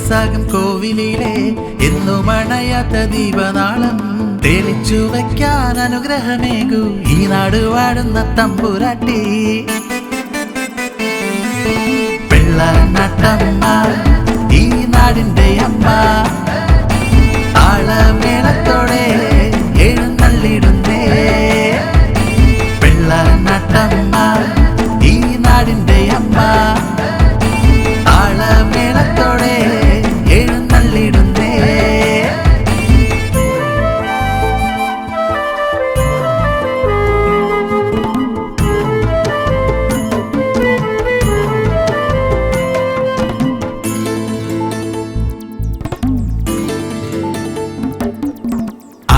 മനസ്സാകും കോവിലിലെ എന്നും അണയാത്ത ദീപനാളം തെളിച്ചു വയ്ക്കാൻ അനുഗ്രഹമേകൂ ഈ നാട് വാഴുന്ന തമ്പുരാട്ടി. വെള്ളനാട്ടമ്മ ഈ നാടിന്റെ അമ്മ താളമേളത്തോടെ എഴുന്നള്ളിടുന്നേ. വെള്ളനാട്ടമ്മ ഈ നാടിന്റെ അമ്മ താളമേളത്തോടെ എഴുന്നള്ളിടുന്നേ.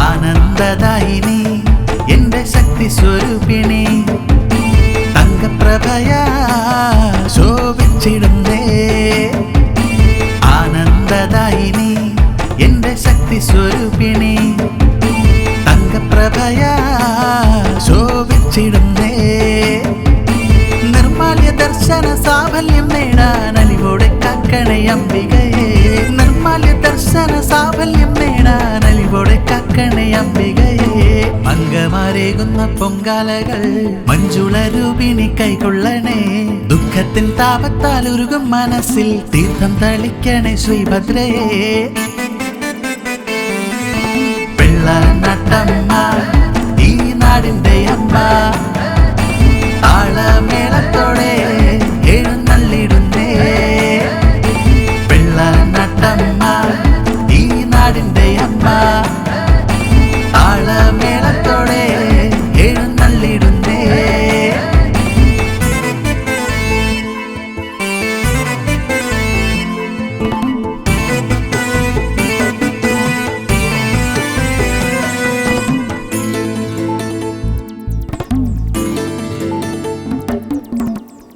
ആനന്ദദായിനി എന്റെ ശക്തി സ്വരൂപിണി തങ്കപ്രഭയാ ശോഭിച്ചിടുന്നേ. ആനന്ദദായിനി എന്റെ ശക്തി സ്വരൂപിണി തങ്കപ്രഭയാ ശോഭിച്ചിടുന്നേ. നിർമാല്യ ദർശന സാഫല്യം നേടാൻ അലിവോടെ കാക്കണേ അംബികയെ. നിർമാല്യ ദർശന സാഫല്യം നേടാൻ അലിവോടെ കാക്കണേ അംബികയെ. അങ്കമാരേകുന്ന പൊങ്കാലകൾ മഞ്ജുള രൂപിണി കൈകൊള്ളണേ. ദുഃഖത്തിൻ താപത്താൽ ഉരുകും മനസ്സിൽ തീർത്ഥം തളിക്കണേ ശ്രീഭദ്രയെ. വെള്ളനാട്ടമ്മ ഈ നാടിന്റെ അമ്മ താളമേളത്തോടെ എഴുന്നള്ളിടുന്നേ. വെള്ളനാട്ടമ്മ ഈ നാടിന്റെ അമ്മ താളമേളത്തോടെ എഴുന്നള്ളിടുന്നേ.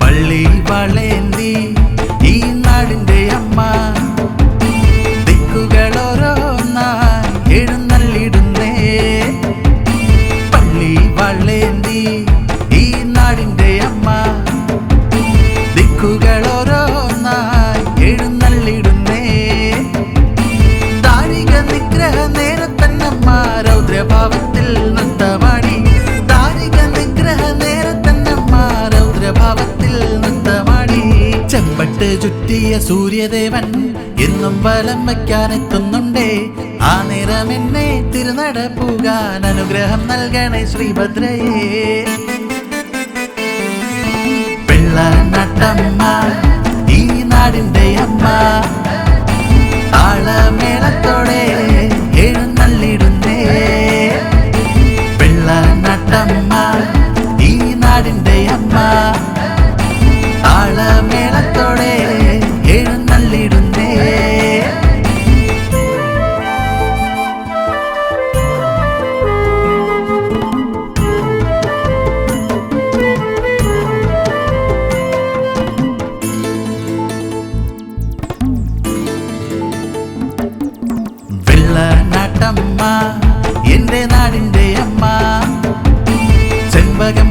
പള്ളി വളേന്തി ഈ നാടിന്റെ അമ്മ ദിക്കുകളോരോന്നായി എഴുന്നള്ളിടുന്നേ. പള്ളി വളേന്തി ഈ നാടിന്റെ അമ്മ ദിക്കുകളോരോന്നായി എഴുന്നള്ളിടുന്നേ. ദാരിക നിഗ്രഹ നേരത്തന്നമ്മ രൗദ്രഭാവത്തിൽ നൃത്തമാടി. ദാരിക നിഗ്രഹ നേരത്തന്നമ്മ രൗദ്രഭാവത്തിൽ നൃത്തമാടി. ചെമ്പട്ട് ചുറ്റിയ സൂര്യദേവൻ എന്നും വലം വയ്ക്കാനെത്തുന്നുണ്ടേ. ആ നേരം എന്നെ തിരുനട പോകാൻ അനുഗ്രഹം നൽകണേ ശ്രീഭദ്രയെ. വെള്ളനാട്ടമ്മ ഈ നാടിന്റെ അമ്മ താളമേളത്തോടെ എഴുന്നള്ളിടുന്നേ. വെള്ളനാട്ടമ്മ ഈ നാടിന്റെ അമ്മ താളമേളത്തോടെ എഴുന്നള്ളിടുന്നേ. വെള്ളനാട്ടമ്മ എന്റെ നാടിന്റെ അമ്മ ചെമ്പകം